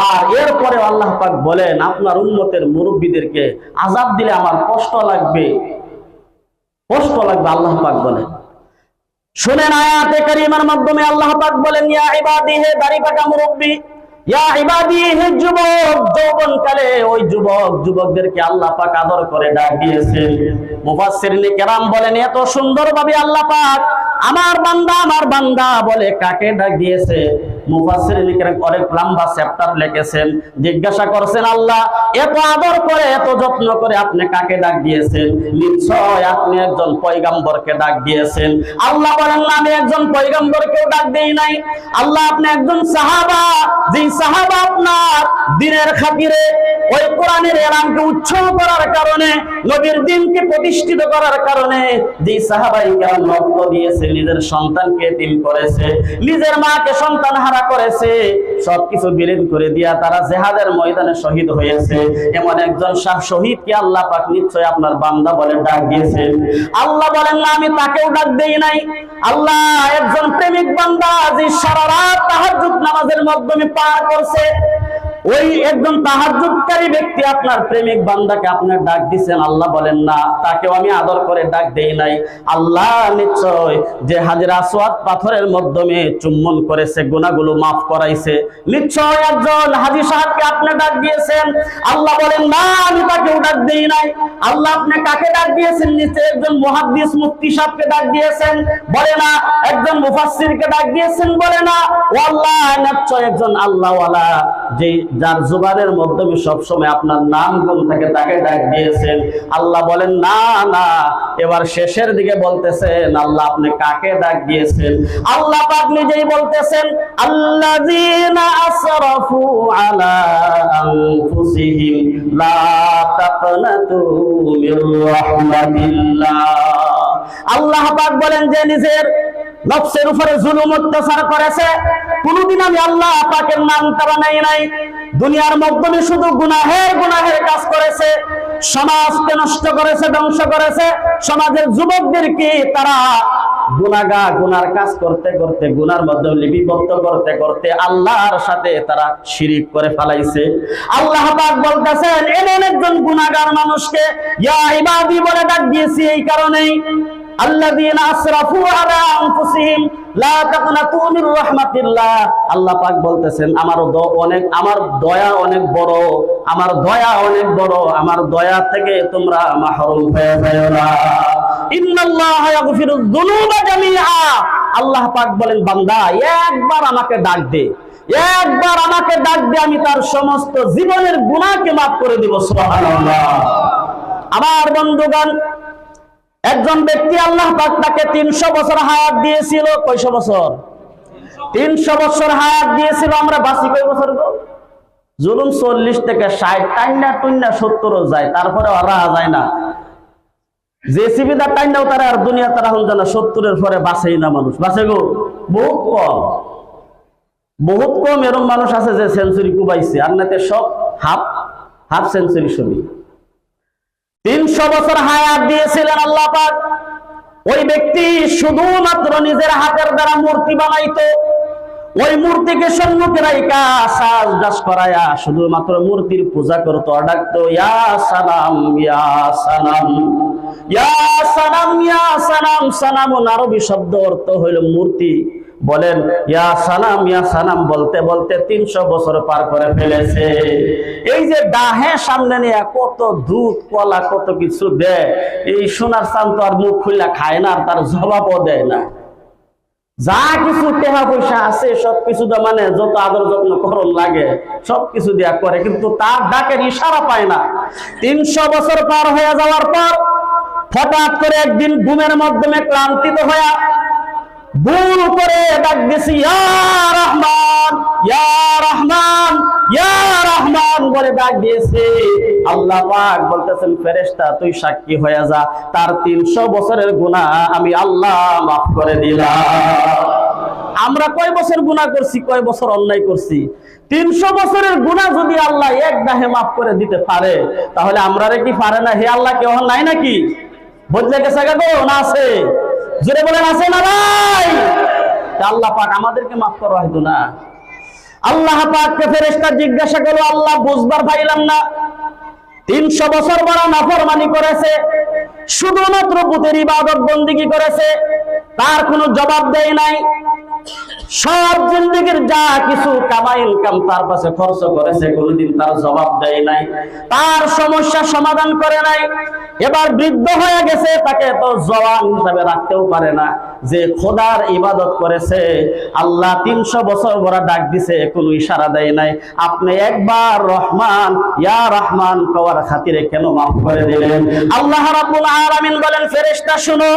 আর এরপরে আল্লাহ পাক বলেন আপনার উম্মতের মুরব্বীদেরকে আযাব দিলে আমার কষ্ট লাগবে, কষ্ট লাগবে। আল্লাহ পাক বলেন, শুনেন আয়াতে কারিমার মাধ্যমে আল্লাহ পাক বলেন, ইয়া ইবাদি, হে দাড়ি পাকা মুরব্বী, ইয়া ইবাদি, হে যুবক, যৌবনকালে ওই যুবকদেরকে আল্লাহ পাক আদর করে ডাক দিয়েছেন। মুফাসসিরিন কেরাম বলেন এত সুন্দরভাবে আল্লাহ পাক আমার বান্দা বলে কাকে ডাক দিয়েছে। মুফাসসিরিন কেরাম অনেক লম্বা চ্যাপ্টার লিখেছেন, জিজ্ঞাসা করছেন আল্লাহ এত আদর করে এত যত্ন করে আপনি কাকে ডাক দিয়েছেন? নিশ্চয় আপনি একজন পয়গম্বরকে ডাক দিয়েছেন। আল্লাহ বলেন না, আমি একজন পয়গম্বরকেও ডাক দেই নাই। আল্লাহ আপনি একজন সাহাবা, যে সাহাবা আপনার দ্বীনের খাতিরে ওই কোরআনের এলানকে উৎসব করার কারণে, নবীর দ্বীনকে প্রতিষ্ঠিত করার কারণে যে সাহাবাই কেরাম রক্ত দিয়েছে, নিজের সন্তানকে এতিম করেছে, নিজের মাকে সন্তান হারা করেছে, সবকিছু বিলীন করে দিয়া তারা জিহাদের ময়দানে শহীদ হয়েছে, এমন একজন শহীদকে আল্লাহ পাক নিশ্চয় আপনার বান্দা বলে ডাক দিয়েছেন। আল্লাহ বলেন না, আমি তাকেও ডাক দেই নাই। আল্লাহ একজন প্রেমিক বান্দা যে সারা রাত তাহাজ্জুদ নামাজের মাধ্যমে পার করছে, ওই একজন তাহাজ্জুদকারী ব্যক্তি আপনার প্রেমিক বান্দাকে আপনার ডাক দিচ্ছেন। আল্লাহ বলেন না, তাকেও আমি আদর করে ডাক দেই নাই। আল্লাহ নিশ্চয় যে হাজরা আসওয়াদ পাথরের মাধ্যমে চুম্বন করেছে, গুনাহগুলো মাফ করাইছে, নিশ্চয় একজন হাজী সাহেবকে আপনি ডাক দিয়েছেন। আল্লাহ বলেন না, আমি তাকেও ডাক দেই নাই। আল্লাহ আপনি কাকে ডাক দিয়েছেন? নিশ্চয় একজন মুহাদ্দিস মুফতি সাহেবকে ডাক দিয়েছেন, বলে না। একজন মুফাসসিরকে ডাক দিয়েছেন, বলে না। ও আল্লাহ, নিশ্চয় একজন আল্লাহওয়ালা, যে যার জুবানের মাধ্যমে সবসময় আপনার নাম গুণ থাকে, তাকে ডাক দিয়েছেন। আল্লাহ বলেন না না, এবার শেষের দিকে বলতেছেন আল্লাহ আপনি কাকে ডাক দিয়েছেন? আল্লাহ পাক নিজেই বলতেছেন, আল্লাযীনা আসরাফু আলা আনফুসিহিম লা তাকনাতু মির রাহমাতিল্লাহ। আল্লাহ পাক বলেন যে নিজের নফসের উপরে জুলুম অত্যাচার করেছে, কোনদিন আমি আল্লাহ পাকের নাম তারা নাই। দুনিয়ার মাধ্যমে শুধু গুনাহের কাজ করেছে, সমাজকে নষ্ট করেছে, ধ্বংস করেছে। সমাজের যুবকদেরকে তারা গুনার কাজ করতে করতে, গুনার মধ্যে লিপিবদ্ধ করতে করতে আল্লাহর সাথে তারা শিরিক করে ফেলাইছে। আল্লাহ পাক বলতেছেন এমন একজন গুনাহগার মানুষকে ইয়া ইবাদি বলে ডাক দিয়েছি এই কারণেই, আল্লাযীনা আসরাফু আলা আনফুসিহিম লা তাকনাতু মির রাহমাতিল্লাহ। আল্লাহ পাক বলতেছেন আমার দয়া অনেক বড়, আমার দয়া অনেক বড়, আমার দয়া থেকে তোমরা মাহরুম হয়ে যাও না। ইন্নাল্লাহা ইয়াগফিরুয যুনুবা জামিআ। আল্লাহ পাক বলেন বান্দা একবার আমাকে ডাক দে, একবার আমাকে ডাক দে, আমি তার সমস্ত জীবনের গুনাহকে মাফ করে দেব। সুবহানাল্লাহ। আমার বন্ধুগণ, একজন ব্যক্তি আল্লাহ পাক তাকে 300 বছর হায়াত দিয়েছিল। কয়শো বছর? 300 বছর হায়াত দিয়েছিল। আমরা বাঁচি কয় বছর গো? জুলুম 40 থেকে 60, টাইনা 70 যায়, তারপরে আর রাহা যায় না। জেসিবি দা টাইনাও তারা আর দুনিয়া তারা হন জানা 70-এর পরে বাঁচেই না মানুষ। বাঁচে গো? বহুত কম এরকম মানুষ আছে যে সেঞ্চুরি কুবাইছে, আর নাতে সব হাফ সেঞ্চুরি ছবি। 300 বছর হায়াত দিয়েছিলেন আল্লাহ পাক। ওই ব্যক্তি শুধুমাত্র নিজের হাতের দ্বারা মূর্তি বানাইতো, ওই মূর্তিকে সম্মুখে রাইখা সাজদাস করায়া শুধুমাত্র মূর্তির পূজা করতো, ডাকতো ইয়া সালাম ইয়া সালাম ইয়া সালাম ইয়া সালাম। সালাম আরবি শব্দ অর্থ হইল মূর্তি। বলেন ইয়া সালাম বলতে বলতে 300 বছর পার করে ফেলেছে। এই যে দাহে সামনে নিয়ে কত দুধ কলা কত কিছু দেয়, এই সোনার চান তো আর মুখ খুললা খায় না, আর তার জবাবও দেয় না। যা কিছু টাকা পয়সা আছে সবকিছু মানে যত আদর যত্ন করণ লাগে সবকিছু দেয়া করে, কিন্তু তার ডাকের ইশারা পায় না। 300 বছর পার হয়ে যাওয়ার পর হঠাৎ করে একদিন ঘুমের মাধ্যমে ক্লান্তিত হয়ে ভুল করে ডাক দিছি ইয়া রহমান ইয়া রহমান ইয়া রহমান বলে ডাক দিয়েছে। আল্লাহ পাক বলতেছেন ফেরেশতা তুই সাক্ষী হয়ে যা, তার 300 বছরের গুনাহ আমি আল্লাহ মাফ করে দিলাম। আমরা কয় বছর গুনাহ করছি, কয় বছর অন্যায় করছি, 300 বছরের গুনাহ যদি আল্লাহ এক দাহে মাফ করে দিতে পারে, তাহলে আমরা কি পারে না? হে আল্লাহ কেউ নাই নাকি? বদলে গেছে গো না আছে? জোরে বলেন আছে না ভাই? আল্লাহ পাক আমাদেরকে মাফ করা হয়তো না। আল্লাহ পাককে ফেরেশতা জিজ্ঞাসা করলো, আল্লাহ বুঝবার পাইলাম না, 300 বছর বড় নাফরমানি করেছে, শুধুমাত্র পুতের ইবাদত বন্দেগী করেছে, তার কোনো জবাব দেয় নাই, সব জিন্দেগীর যা কিছু কামাই ইনকাম তার পাশে খরচ করেছে, কোনোদিন তার জবাব দেয় নাই, তার সমস্যা সমাধান করে নাই। এবার বৃদ্ধ হয়ে গেছে, তাকে তো জওয়ান হিসাবে রাখতেও পারে না, যে খোদার ইবাদত করেছে, আল্লাহ 300 বছর বড় ডাক দিছে, কোনো ইশারা দেয় নাই। আপনি একবার রহমান ইয়া রহমান কওয়ার খাতিরে কেন মাফ করে দিলেন? আল্লাহ রাব্বুল আলামিন বলেন, ফেরেশতা শুনো,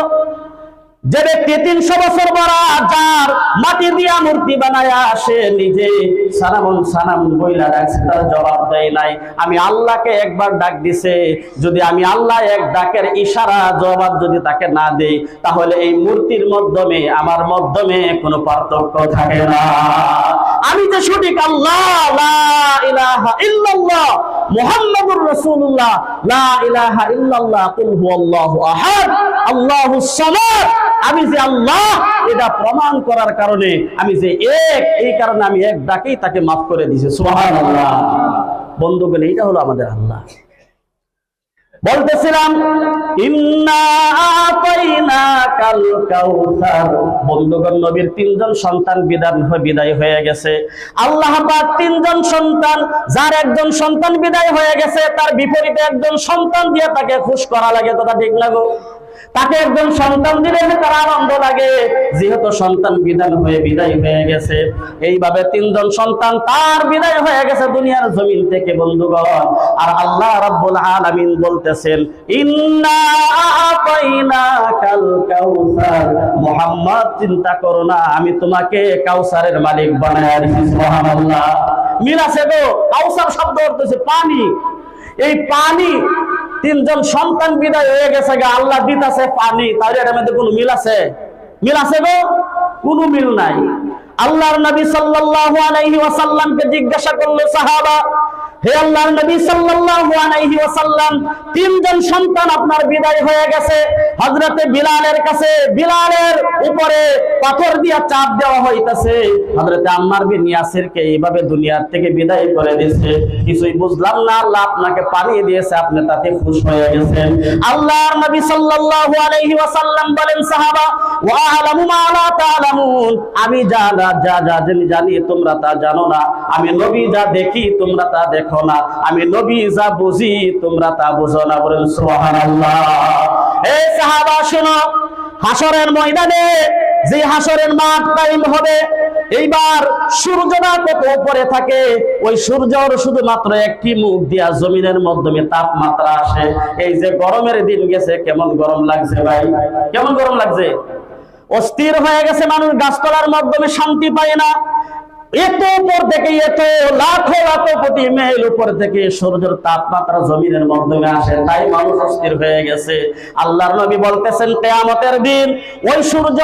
যে ব্যক্তি 300 বছর বড় যার মাটি দিয়া মূর্তি বানায়া সে নিজে সানাম বইলা রাখছে, তার জবাব দেয় নাই, আমি আল্লাহকে একবার ডাক দিছে, যদি আমি আল্লাহ এক ডাকের ইশারা জবাব যদি তাকে না দেই, তাহলে এই মূর্তির মাধ্যমে আমার মাধ্যমে কোনো পার্থক্য থাকে না। আমি যে সঠিক আল্লাহ, লা ইলাহা ইল্লাল্লাহ মুহাম্মাদুর রাসূলুল্লাহ, লা ইলাহা ইল্লাল্লাহ কুল হুয়াল্লাহু আহাদ আল্লাহুস সামাদ, আমি যে আল্লাহ এটা প্রমাণ করার কারণে, আমি যে এক, এই কারণে আমি এক ডাকেই তাকে মাফ করে দিয়েছি। সুবহানাল্লাহ। বন্ধুগণ, এইটা হলো আমাদের আল্লাহ। বলতেছিলাম, ইন্না আতাইনাকাল কাউসার। বন্ধুগণ, নবীর 3 জন সন্তান বিদায় হয়ে গেছে। আল্লাহ পাক 3 জন সন্তান, যার একজন সন্তান বিদায় হয়ে গেছে, তার বিপরীতে একজন সন্তান দিয়ে তাকে খুশি করা লাগে, কথা ঠিক না গো? তাকে একজন সন্তান দিলে তার আনন্দ লাগে, যেহেতু সন্তান বিদায় হয়ে গেছে। এইভাবে 3 জন সন্তান তার বিদায় হয়ে গেছে দুনিয়ার জমিন থেকে। বন্ধুগণ, আর আল্লাহ রাব্বুল আলামিন বলতেছেন, ইন্না আতাইনাকাল কাউসার, মুহাম্মদ চিন্তা করো না, আমি তোমাকে কাউসারের মালিক বানায় দিয়েছি। সুবহানাল্লাহ। মিল আছে গো? কাউসার শব্দ অর্থ হচ্ছে পানি। এই পানি 3 জন সন্তান বিদায় হয়ে গেছে, আল্লাহ দিতেছে পানি, তাহলে এটার মধ্যে কোনো মিল আছে? মিল আছে গো? কোনো মিল নাই। আল্লাহর নবী সাল্লাল্লাহু আলাইহি ওয়াসাল্লামকে জিজ্ঞাসা করলো সাহাবা, হে আল্লাহর নবী সাল্লাল্লাহু আলাইহি ওয়াসাল্লাম, 3 জন সন্তান আপনার বিদায় হয়ে গেছে, হযরতে বিলালের কাছে বিলালের উপরে পাথর দিয়া চাপ দেওয়া হইতাছে, হযরতে আম্মার বিন ইয়াসিরকে এইভাবে দুনিয়ার থেকে বিদায় করে দিয়েছে, কিছুই বুঝলাম না, আল্লাহ আপনাকে পানিয়ে দিয়েছে, আপনি তাতে খুশি হয়ে গেছেন। আল্লাহর নবী সাল্লাল্লাহু আলাইহি ওয়াসাল্লাম বলেন, সাহাবা, ওয়া আলামু মা লা তা'লামুন, আমি যা জানি তোমরা তা জানো না, আমি নবী যা দেখি তোমরা তা দেখো না, আমি নবী যা বুঝি তোমরা তা বুঝো না। বলেন সুবহানাল্লাহ। এই সাহাবা শুনো, হাসরের ময়দানে যে হাসরের মাঠ কায়েম হবে, এইবার সূর্যটা কত উপরে থাকে, ওই সূর্যর শুধুমাত্র একটি মুখ দিয়া জমিনের মাধ্যমে তাপমাত্রা আসে। এই যে গরমের দিন গেছে, কেমন গরম লাগছে ভাই, কেমন গরম লাগছে, অস্থির হয়ে গেছে মানুষ, গাছতলার মাধ্যমে শান্তি পায় না। এত উপর থেকে, এত লাখো কোটি মাইল উপর থেকে সূর্যের তাপমাত্রা জমিনের মাধ্যমে আসে, তাই মানুষ অস্থির হয়ে গেছে। আল্লাহর নবী বলতেছেন, কিয়ামতের দিন ওই সূর্য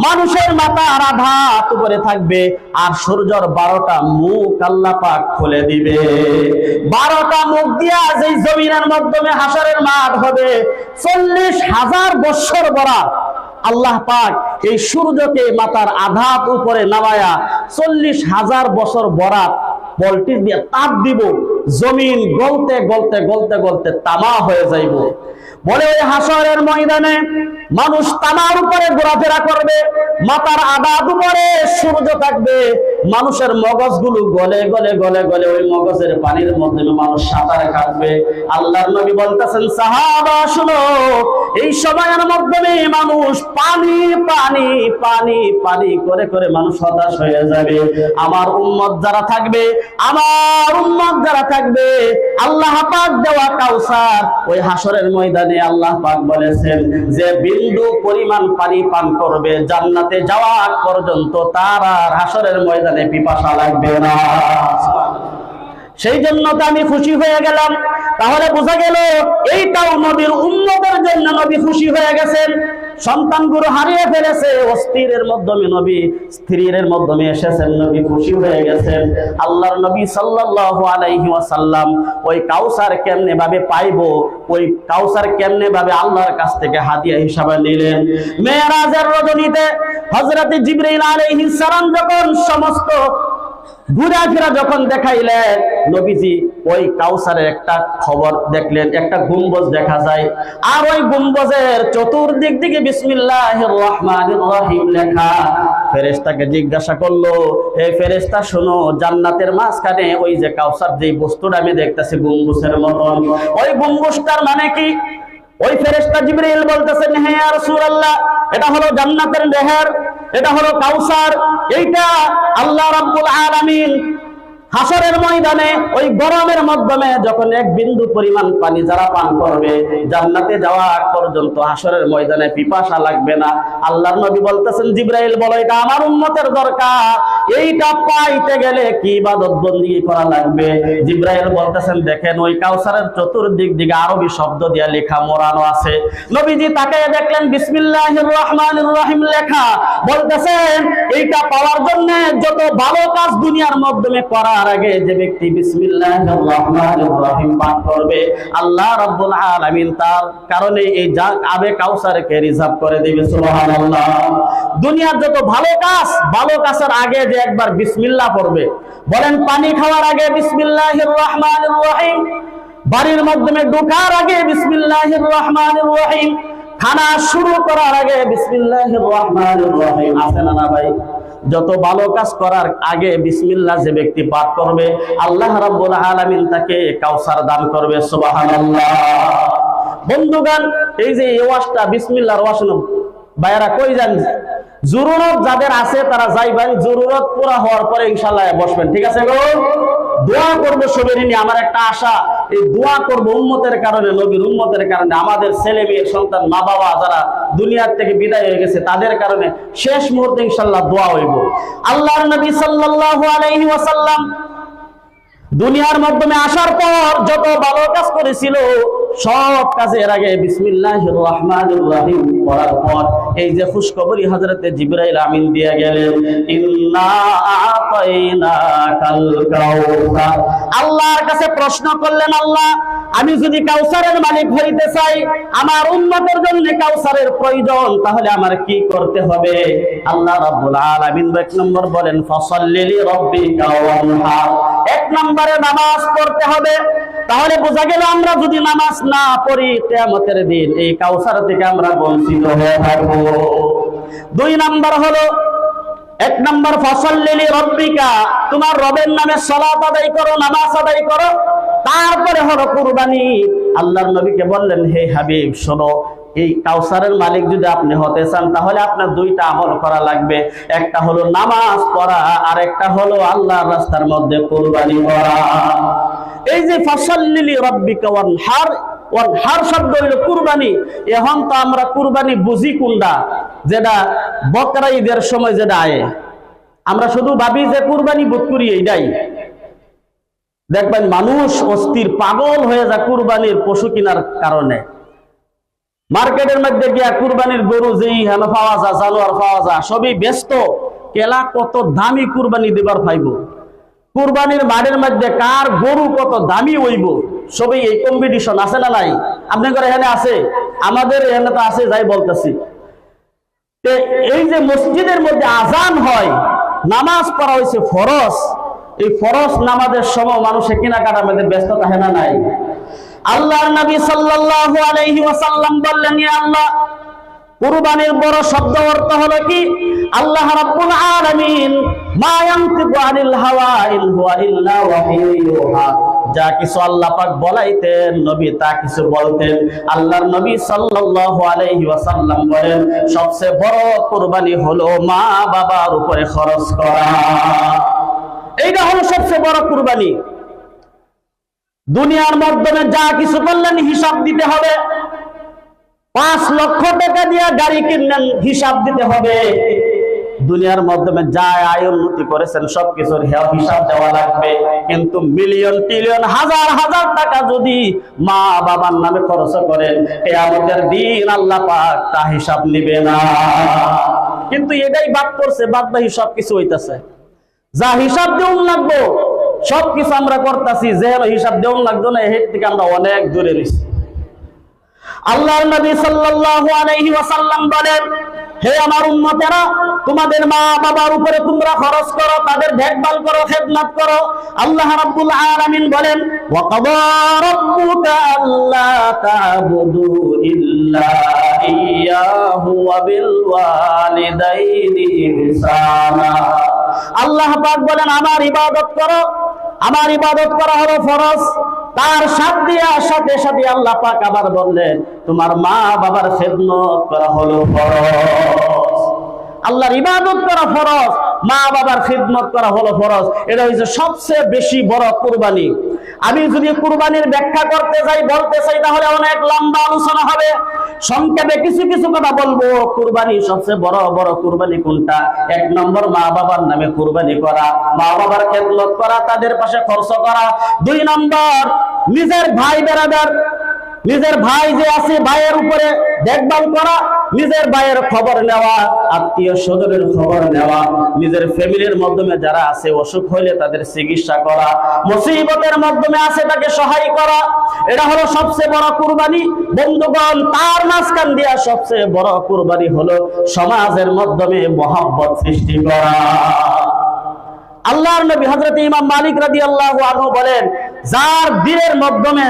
মানুষের মাথার আধা উপরে থাকবে, আর সূর্যের 12টা মুখ আল্লাহ পাক খুলে দিবে। 12টা মুখ দিয়া যেই জমিনের মাধ্যমে হাসরের মাঠ হবে, 40,000 বছর বড় আল্লাহ পাক এই সূর্যকে মাথার আধা উপরে নামায়া 40,000 বছর বরাত ভোল্টেজ দিয়ে তাপ দিব, জমিন গলতে গলতে গলতে গলতে তামা হয়ে যাইব। বলে ওই হাসরের ময়দানে মানুষ তামার উপরে ঘোরাফেরা করবে, মাথার আধা উপরে সূর্য থাকবে, মানুষের মগজগুলো গলে গলে গলে গলে ওই মগজের পানির মধ্যে মানুষ সাঁতার কাটবে। আল্লাহর নবী বলতেছেন, সাহাবা শুনো, এই সময়ের মাধ্যমে মানুষ পানি পানি পানি পানি করে করে মানুষ হতাশ হয়ে যাবে। আমার উম্মত যারা থাকবে, আমার উম্মত যারা থাকবে, আল্লাহ পাক দেওয়া কাউসার, ওই হাসরের ময়দানে আল্লাহ পাক বলেছেন যে বিন্দু পরিমাণ পানি পান করবে, জান্নাতে যাওয়া পর্যন্ত তার আর হাসরের ময়দানে পিপাসা লাগবে না। সেই জন্য তো আমি খুশি হয়ে গেলাম। তাহলে বোঝা গেল এইটাও নবীর উম্মতের জন্য নবী খুশি হয়ে গেছেন। সন্তানগুলো হারিয়ে ফেলেছে, অস্থিরের মাধ্যমে নবী স্থিরের মাধ্যমে এসেছেন, নবী খুশি হয়ে গেছেন। আল্লাহর নবী সাল্লাল্লাহু আলাইহি ওয়াসাল্লাম ওই কাউসার কেমনে ভাবে পাইবো, ওই কাউসার কেমনে ভাবে আল্লাহর কাছ থেকে হাদিয়া হিসাবে নিলেন। মেরাজের রজনীতে হযরত জিবরাইল আলাইহিস সালাম যখন সমস্ত ঘুরা ফিরা যখন দেখাইলেন, নবীজি ওই কাউসারের একটা খবর দেখলেন, একটা গম্বুজ দেখা যায়, আর ওই গম্বুজের চতুর্দিক দিকে বিসমিল্লাহির রহমানির রহিম লেখা। ফেরেশতাকে জিজ্ঞাসা করলো, হে ফেরেশতা শোনো, জান্নাতের মাঝখানে ওই যে কাউসার যে বস্তুটা আমি দেখতেছি গম্বুজের মতন, ওই গম্বুজটার মানে কি? ওই ফেরেশতা জিবরাইল বলতেছেন, হে ইয়া রাসূলুল্লাহ, এটা হলো জান্নাতের নেহের, এটা হলো কাউসার। এইটা আল্লাহ রাব্বুল আলামিন হাসরের ময়দানে ওই গরমের মাধ্যমে যখন এক বিন্দু পরিমাণ পানি যারা পান করবে, জান্নাতে যাওয়া আগ পর্যন্ত হাসরের ময়দানে পিপাসা লাগবে না। আল্লাহর নবী বলতেছেন, জিবরাইল বলো, এটা আমার উম্মতের দরকার, এইটা পাইতে গেলে কি ইবাদত বندگی করা লাগবে? জিবরাইল বলতেছেন, দেখেন ওই কাউসারের চতুর্দিক দিকে আরবি শব্দ দিয়ে লেখা মোড়ানো আছে। নবীজি তাকায় দেখলেন বিসমিল্লাহির রহমানির রহিম লেখা। বলতেছেন এইটা পাওয়ার জন্য যত ভালো কাজ দুনিয়ার মাধ্যমে করা আগে যে ব্যক্তি বিসমিল্লাহির রহমানির রহিম পাঠ করবে, আল্লাহ রাব্বুল আলামিন তার কারণে এই আবে কাউসারকে রিজার্ভ করে দিবে। সুবহানাল্লাহ। দুনিয়ার যত ভালো কাজের আগে যে একবার বিসমিল্লাহ পড়বে, বলেন পানি খাওয়ার আগে বিসমিল্লাহির রহমানির রহিম, বাড়ির মাধ্যমে ঢোকার আগে বিসমিল্লাহির রহমানির রহিম, খানা শুরু করার আগে বিসমিল্লাহির রহমানির রহিম, আছে না ভাই? যত ভালো কাজ করার আগে বিসমিল্লাহ যে ব্যক্তি পাঠ করবে, আল্লাহ রাব্বুল আলামিন তাকে কাউসার দান করবে। সুবহানাল্লাহ। বন্ধুগণ, এই যে এই ওয়াজটা বিসমিল্লাহর ওয়াজ, ভাইরা কই যান? জরুরত যাদের আছে তারা যাইবেন, জরুরত পুরা হওয়ার পরে ইনশাআল্লাহ বসবেন, ঠিক আছে গো? দোয়া করবো সবেরই নিয়ে, আমার একটা আশা, এই দোয়া করবো উম্মতের কারণে, নবীর উম্মতের কারণে, আমাদের ছেলে মেয়ে সন্তান মা বাবা যারা দুনিয়ার থেকে বিদায় হয়ে গেছে তাদের কারণে শেষ মুহূর্তে ইনশাআল্লাহ দোয়া হইব। আল্লাহর নবী সাল্লাল্লাহু আলাইহি ওয়াসাল্লাম দুনিয়ার মাধ্যমে আসার পর যত ভালো কাজ করেছিল, সব কাজের আগে বিসমিল্লাহির রহমানির রহিম পড়ার পর এই যে খুশখবরি হযরতে জিবরাইল আমিন দিয়ে গেলেন, ইন্না আতাইনাকাল কাউসার। আল্লাহর কাছে প্রশ্ন করলেন, আল্লাহ আমি যদি কাউসারের মালিক হইতে চাই, আমার উম্মতের জন্য কাউসারের প্রয়োজন, তাহলে আমার কি করতে হবে? আল্লাহ রাব্বুল আলামিন এক নম্বর বলেন, ফাসাল্লি লিরাব্বিকা ওয়ানহার, এক নম্বরে নামাজ পড়তে হবে। তাহলে বোঝা গেল আমরা যদি নামাজ না পড়ি, কিয়ামতের দিন এই কাউসার থেকে আমরা বঞ্চিত হয়ে থাকব। দুই নাম্বার হলো, এক নাম্বার ফাসাল্লি লিরাব্বিকা, তোমার রবের নামে সালাত আদায় করো, নামাজ আদায় করো। তারপরে হলো কুরবানি। আল্লাহর নবীকে বললেন, হে হাবিব শোনো, এই কাউসারের মালিক যদি আপনি হতে চান, তাহলে আপনার দুইটা আমল করা লাগবে, একটা হলো নামাজ পড়া, আর একটা হলো আল্লাহর রাস্তার মধ্যে কুরবানি করা। এই যে ফাসাল্লি লিরাব্বিকা ওয়ানহার, ওয়ানহার শব্দ হলো কুরবানি। এখন তো আমরা কুরবানি বুঝি কোনটা, যেটা বকরা ঈদের সময় যেটা আয়ে, আমরা শুধু ভাবি যে কুরবানি বোধ করি এইটাই। দেখবেন মানুষ অস্থির পাগল হয়ে যায় কুরবানির পশু কেনার কারণে। মার্কেটের মধ্যে গিয়া কুরবানির গরু যেই হেন পাওয়া যায়, জানোয়ার পাওয়া যায়, সবই ব্যস্ত। কেলা কত দামি কুরবানি দিবার পাইব, কুরবানির মাঠের মধ্যে কার গরু কত দামি হইব, সবই এই কম্পিটিশন আছে না নাই? আপনাদের এখানে আছে, আমাদের এখানে তো আছে, যাই বলতেছি। এই যে মসজিদের মধ্যে আজান হয়, নামাজ পড়া হয়েছে ফরজ, এই ফরজ নামাজের সময় মানুষের কেনাকাটার মধ্যে ব্যস্ত থাকে না নাই? আল্লাহর নবী সাল্লাল্লাহু আলাইহি ওয়াসাল্লাম বললেন, ইয়া আল্লাহ, কুরবানির বড় শব্দ অর্থ হলো কি? আল্লাহ রাব্বুল আলামিন মা ইয়ানতিকু আনিল হাওয়া ইন হুয়া ইল্লা ওয়াহয়ুন ইউহা, যা কিছু আল্লাহ পাক বলাইতেন নবী তা কিছু বলতেন। আল্লাহর নবী সাল্লাল্লাহু আলাইহি ওয়াসাল্লাম বলেন, সবচেয়ে বড় কুরবানি হলো মা বাবার উপরে খরচ করা। এইটা হলো সবচেয়ে বড় কুরবানি। দুনিয়ার মাধ্যমে যা কিছু করলেন হিসাব দিতে হবে। 5 লক্ষ টাকা দিয়ে গাড়ি কিনলেন, হিসাব দিতে হবে। দুনিয়ার মাধ্যমে যা আয় উন্নতি করেছেন সবকিছুর হিসাব দেওয়া লাগবে। কিন্তু মিলিয়ন ট্রিলিয়ন হাজার হাজার টাকা যদি মা বাবার নামে খরচ করেন, কিয়ামতের দিন আল্লাহ পাক তা হিসাব নিবে না। কিন্তু এটাই বাদ করছে, বাদ বাকি সবকিছু হইতাছে। যা হিসাব দেওয়া লাগবো সবকিছু আমরা করতেছি, যে হিসাব দেওয়া লাগতো না, এর থেকে আমরা অনেক দূরে রয়েছি। আল্লাহর নবী সাল্লাল্লাহু আলাইহি ওয়াসাল্লাম বলেন, হে আমার উম্মতেরা, তোমাদের মা বাবার উপরে তোমরা খরচ করো, তাদের দেখভাল করো, খেদমত করো। আল্লাহ রাব্বুল আলামিন বলেন, ওয়া কাদা রাব্বুকা আল্লা তা'বুদু ইল্লা ইয়্যাহু ওয়া বিল ওয়ালিদাইনি ইহসানা। আল্লাহ পাক বলেন, আমার ইবাদত করো, আমার ইবাদত করা হলো ফরজ। তার সাথে সাথে আল্লাহ পাক আবার বললেন, তোমার মা বাবার খেদমত করা হলো ফরজ। আল্লাহর ইবাদত করা ফরজ, মা বাবার খিদমত করা হলো ফরজ। এটা হচ্ছে সবচেয়ে বেশি বড় কুরবানি। আমি যদি কুরবানির ব্যাখ্যা করতে যাই, বলতে চাই, তাহলে অনেক লম্বা আলোচনা হবে। সংক্ষেপে কিছু কিছু কথা বলবো। কুরবানি সবচেয়ে বড় কুরবানি কোনটা? এক নম্বর, মা বাবার নামে কুরবানি করা, মা বাবার খেদমত করা, তাদের পাশে খরচ করা। দুই নম্বর, নিজের ভাই বেরাদার, নিজের ভাই যে আছে, ভাইয়ের উপরে দেখভাল করা, নিজের ভাইয়ের খবর নেওয়া, আত্মীয় স্বজনের খবর নেওয়া, নিজের ফ্যামিলির মাধ্যমে যারা আছে অসুখ হইলে তাদের চিকিৎসা করা, মুসিবতের মাধ্যমে আছে তাকে সহায় করা। এটা হলো সবচেয়ে বড় কুরবানি। বন্ধুগণ, তার মাঝখান দিয়া সবচেয়ে বড় কুরবানি হলো সমাজের মাধ্যমে মহব্বত সৃষ্টি করা। আল্লাহর নবী হযরত ইমাম মালিক রাদিয়াল্লাহু আনহু বলেন, যার দিলের মাধ্যমে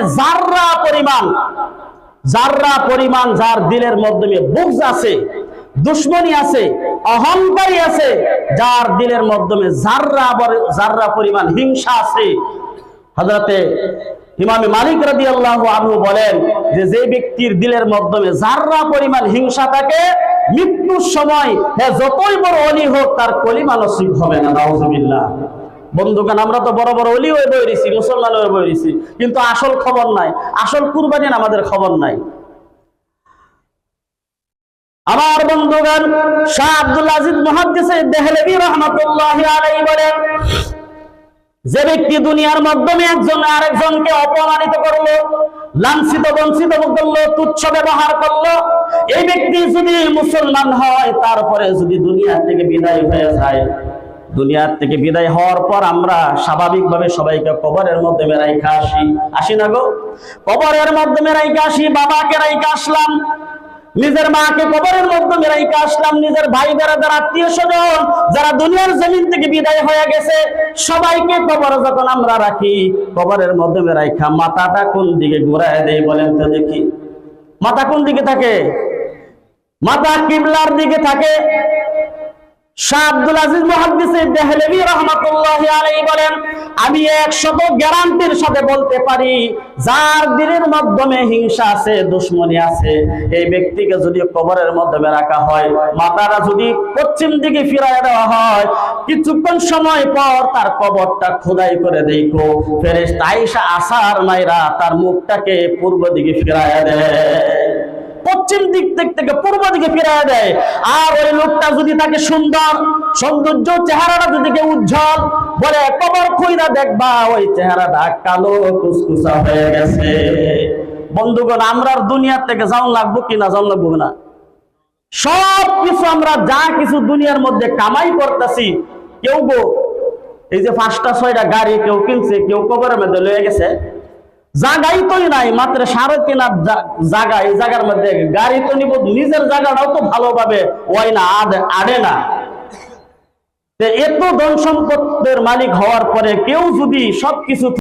জাররা পরিমাণ যার দিলের মাধ্যমে বুগজ আছে, দুশমনী আছে, অহংকারী আছে, যার দিলের মাধ্যমে জাররা পরিমাণ হিংসা আছে, হযরতে ইমাম মালিক রাদিয়াল্লাহু আনহু বলেন যে ব্যক্তির দিলের মাধ্যমে জাররা পরিমাণ হিংসা থাকে, মৃত্যুর সময় যতই বড় ওলি হোক তার কলিমা নসিব হবে না। নাউজুবিল্লাহ। বন্ধুগণ, আমরা তো বড় বড় ওলি হয়ে বইছি, মুসলমান হয়ে বইছি, কিন্তু আসল খবর নাই, আসল কুরবানির আমাদের খবর নাই। আমার বন্ধুগণ, শাহ আব্দুল আজিজ মুহাদ্দিস দেহলভী রাহমাতুল্লাহি আলাইহি বলেন, যে ব্যক্তি দুনিয়ার মাধ্যমে একজন আরেকজনকে অপমানিত করলো, লাঞ্ছিত বঞ্চিত করলো, তুচ্ছ ব্যবহার করলো, এই ব্যক্তি যদি মুসলমান হয়, তারপরে যদি দুনিয়া থেকে বিদায় হয়ে যায়, দুনিয়ার থেকে বিদায় হওয়ার পর আমরা স্বাভাবিকভাবে সবাইকে কবরের মাধ্যমে রাইখা আসি না গো? কবরের মাধ্যমে রাইখা আসি। বাবাকে রাইখা আসলাম, নিজের মাকে কবরের মাধ্যমে রাইখা আসলাম, নিজের ভাই বেরাদার, আত্মীয় স্বজন যারা দুনিয়ার জমিন থেকে বিদায় হয়ে গেছে, সবাইকে কবর যখন আমরা রাখি, কবরের মাধ্যমে রাইখা মাথাটা কোন দিকে ঘুরায় দেই বলেন তো দেখি? মাথা কোন দিকে থাকে? মাথা কিবলার দিকে থাকে। শাহ আব্দুল আজিজ মুহাদ্দিস দেহলভী রাহমাতুল্লাহি আলাইহি বলেন, আমি 100 গ্যারান্টির সাথে বলতে পারি, যার দিলের মাধ্যমে হিংসা আছে, দুশমনী আছে, এই ব্যক্তিকে যদি কবরের মাধ্যমে রাখা হয়, মাথাটা যদি পশ্চিম দিকে ফিরায় দেওয়া হয়, কিছুক্ষণ সময় পর তার কবরটা খোদাই করে দেখো, ফেরেশতা আয়েশা আসার মাইরা তার মুখটাকে পূর্ব দিকে ফিরায় দেয়, পশ্চিম দিক থেকে পূর্ব দিকে ফিরায় দেয়। আর ওই লোকটা যদি তাকে সৌন্দর্য, চেহারাটা যদি উজ্জ্বল, বলে কবর খুইরা দেখবা ওই চেহারাটা কালো কুসকুসা হয়ে গেছে। বন্ধুগণ, আমরা দুনিয়ার থেকে যাওয়া লাগবো কিনা? যাওয়া লাগবো না? সব কিছু আমরা যা কিছু দুনিয়ার মধ্যে কামাই করতেছি, কেউ গো এই যে 5টা 6টা গাড়ি কেউ কিনছে, কেউ কবরের মধ্যে লয়ে গেছে, জায়গাই তো নাই, মাত্র 3.5 জায়গা, এই জায়গার মধ্যে গাড়ি তো নিব, নিজের জায়গাটাও তো ভালোভাবে ওই না, আড়ে না। এত ধন সম্পদের মালিক হওয়ার পরে কেউ যদি সবকিছু